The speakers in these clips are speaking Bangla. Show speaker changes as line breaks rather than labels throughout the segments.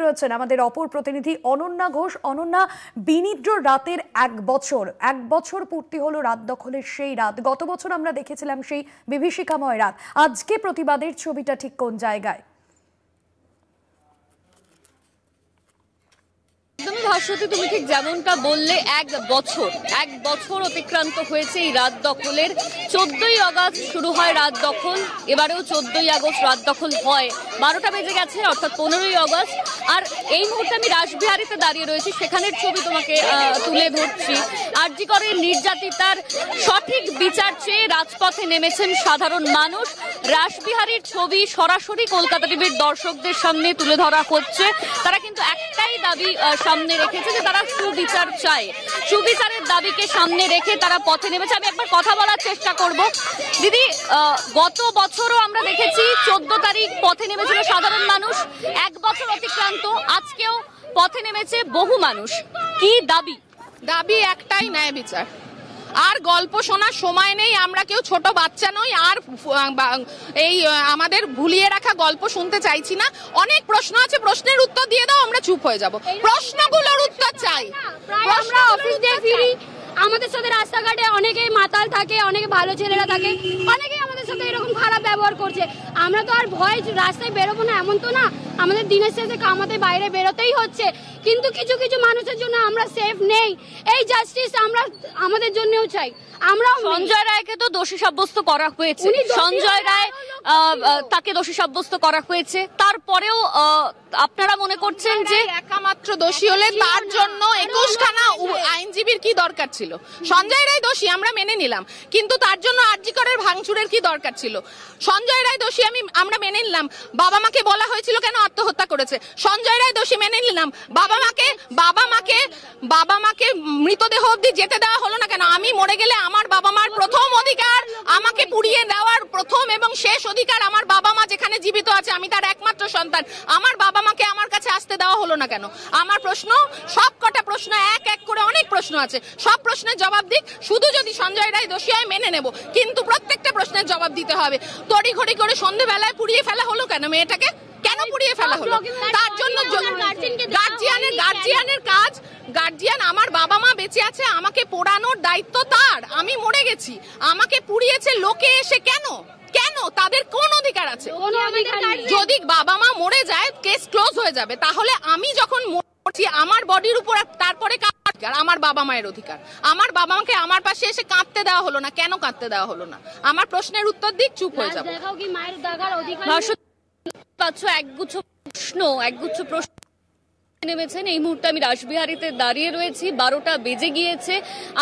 রয়েছেন আমাদের অপর প্রতিনিধি অনন্যা ঘোষ। অনন্যা, বিনিদ্র রাতের এক বছর পূর্তি হলো রাত দখলের সেই রাত। গত বছর আমরা দেখেছিলাম সেই বিভীষিকাময় রাত। আজকে প্রতিবাদের ছবিটা ঠিক কোন জায়গায়?
ভাস্বতী, তুমি ঠিক যেমনটা বললে, এক বছর অতিক্রান্ত হয়েছে এই রাত দখলের। 14ই আগস্ট শুরু হয় রাত দখল, এবারেও 14ই আগস্ট রাত দখল হয়। 12টা বেজে গেছে, অর্থাৎ 15ই আগস্ট। আর এই মুহূর্তে আমি রাসবিহারীতে দাঁড়িয়ে রয়েছি, সেখানের ছবি তোমাকে তুলে ধরছি। আরজি করের নির্যাতিতার সঠিক বিচার চেয়ে রাজপথে নেমেছেন সাধারণ মানুষ। রাসবিহারীর ছবি সরাসরি কলকাতা টিভির দর্শকদের সামনে তুলে ধরা হচ্ছে। তারা কিন্তু একটাই দাবি সামনে রেখেছে যে তারা সুবিচার চায়। সুবিচারের দাবিকে সামনে রেখে তারা পথে নেমেছে। আমি একবার কথা বলার চেষ্টা করব। দিদি, গত বছরও আমরা দেখেছি 14 তারিখ পথে নেমেছিল সাধারণ মানুষ। এক বছর অতিক্রান্ত, আজকেও পথে নেমেছে বহু মানুষ। কি দাবি?
দাবি একটাই, ন্যায় বিচার। আর গল্প শোনার সময় নেই, আমরা কেউ ছোট বাচ্চা নই। আর এই আমাদের ভুলিয়ে রাখা গল্প শুনতে চাইছি না। অনেক প্রশ্ন আছে, প্রশ্নের উত্তর দিয়ে দাও, আমরা চুপ হয়ে যাব। প্রশ্নগুলোর উত্তর চাই।
আমরা অফিস দিয়ে ফিরি, আমাদের সাথে রাস্তাঘাটে অনেকেই মাতাল থাকে, অনেকে ভালো ছেলেরা থাকে, অনেকেই আমাদের সাথে এরকম খারাপ ব্যবহার করছে। আমরা তো আর ভয় রাস্তায় বেরোবো না এমন তো না, আমাদের দিনের শেষে কামাতে বাইরে বেরোতেই হচ্ছে। কিন্তু কিছু কিছু মানুষের জন্য আমরা সেফ নেই। এই জাস্টিস আমরা আমাদের জন্যও চাই। আমরা
সঞ্জয় রায়কে তো দোষী সাব্যস্ত করা হয়েছে, সঞ্জয় রায় তাকে দোষী সাব্যস্ত করা হয়েছে। তারপরেও আপনারা মনে করছেন যে
একামাত্র দোষী হলে তার জন্য 21খানা আইনজীবীর কি দরকার ছিল? সঞ্জয় রায় দোষী আমরা মেনে নিলাম, কিন্তু তার জন্য আরজি করের ভাঙচুরের কি দরকার ছিল? সঞ্জয় রায় দোষী আমরা মেনে নিলাম, বাবা মাকে বলা হয়েছিল কেন আত্মহত্যা করেছে? সঞ্জয় রায় দোষী মেনে নিলাম, বাবা মাকে মৃতদেহ অবধি যেতে দেওয়া হলো না কেন? আমি মরে গেলে আমার বাবা মার প্রথম অধিকার আমাকে পুড়িয়ে দেওয়ার প্রথম এবং শেষ অধিকার। আমার বাবা মা যেখানে জীবিত আছে, আমি তার একমাত্র সন্তান, আমার বাবা মাকে আমার কাছে আসতে দেওয়া হলো না কেন? আমার প্রশ্ন, সব কটা প্রশ্ন, এক এক করে অনেক প্রশ্ন আছে, সব প্রশ্নের জবাব দিক। শুধু যদি সঞ্জয় রায় দোষী হয় মেনে নেব, কিন্তু প্রত্যেকটা প্রশ্নের জবাব দিতে হবে। তড়িঘড়ি করে সন্ধ্যেবেলায় পুড়িয়ে ফেলা হলো কেন? মেয়েটাকে কেন পুড়িয়ে ফেলা হলো? তার জন্য গার্জিয়ানের কাজ। গার্জিয়ান, আমার বাবা মা বেঁচে আছে, আমাকে পোড়ানোর দায়িত্ব তার। আমি মরে গেছি, আমাকে পুড়িয়েছে লোকে এসে কেন? তাদের কোন অধিকার আছে? যদি বাবা মা মরে যায়, কেস ক্লোজ হয়ে যাবে। তাহলে আমি যখন মরছি, আমার বডির উপর তারপরে আমার বাবা মায়ের অধিকার। আমার বাবা মাকে আমার পাশে এসে কাঁদতে দেওয়া হলো না কেন? কাঁদতে দেওয়া হলো না। আমার প্রশ্নের উত্তর দিক, চুপ হয়ে যাবে।
একগুচ্ছ প্রশ্ন নেমেছেন। এই মুহূর্তে আমি রাসবিহারীতে দাঁড়িয়ে রয়েছি, 12টা বেজে গিয়েছে।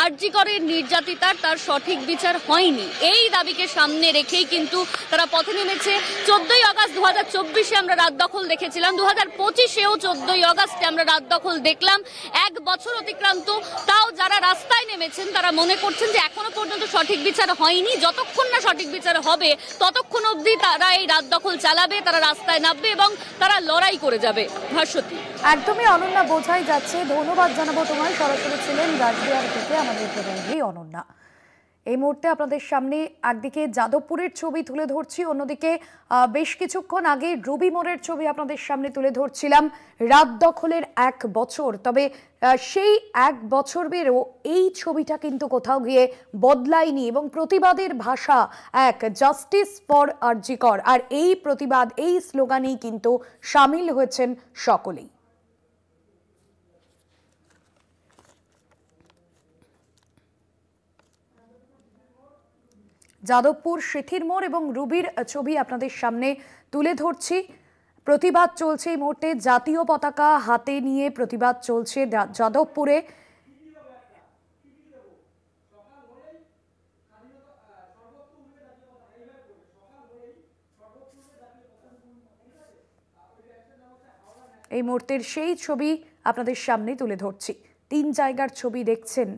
আরজি করের নির্যাতিতার তার সঠিক বিচার হয়নি, এই দাবিকে সামনে রেখেই কিন্তু তারা পথে নেমেছে। 14ই আগস্ট 2024-এ আমরা রাত দখল দেখেছিলাম, 2025-এও 14ই আগস্টে আমরা রাত দখল দেখলাম। এক বছর অতিক্রান্ত, তাও যারা রাস্তায় নেমেছেন তারা মনে করছেন যে এখনো পর্যন্ত সঠিক বিচার হয়নি। যতক্ষণ না সঠিক বিচার হবে ততক্ষণ অবধি তারা এই রাত দখল চালাবে, তারা রাস্তায় নামবে এবং তারা লড়াই করে যাবে। ভাস্বতী,
একদমই অনন্যা, বোঝাই যাচ্ছে। ধন্যবাদ জানাবো তোমায়। সরাসরি ছিলেন রাসবিহারী থেকে আমাদের প্রতিনিধি অনন্যা। এই মুহূর্তে আপনাদের সামনে একদিকে যাদবপুরের ছবি তুলে ধরছি, অন্যদিকে বেশ কিছুক্ষণ আগে রবি মোড়ের ছবি আপনাদের সামনে তুলে ধরছিলাম। রাত দখলের এক বছর, তবে সেই এক বছর বেরো এই ছবিটা কিন্তু কোথাও গিয়ে বদলায়নি এবং প্রতিবাদের ভাষা এক, জাস্টিস ফর আরজি কর। আর এই প্রতিবাদ, এই স্লোগানেই কিন্তু সামিল হয়েছেন সকলেই। যাদবপুর, সিথির মোড় এবং রুবির ছবি আপনাদের সামনে তুলে ধরছি। প্রতিবাদ চলছে এই মুহূর্তে, জাতীয় পতাকা হাতে নিয়ে প্রতিবাদ চলছে যাদবপুরে। এই মুহূর্তের সেই ছবি আপনাদের সামনে তুলে ধরছি। 3 জায়গার ছবি দেখছেন।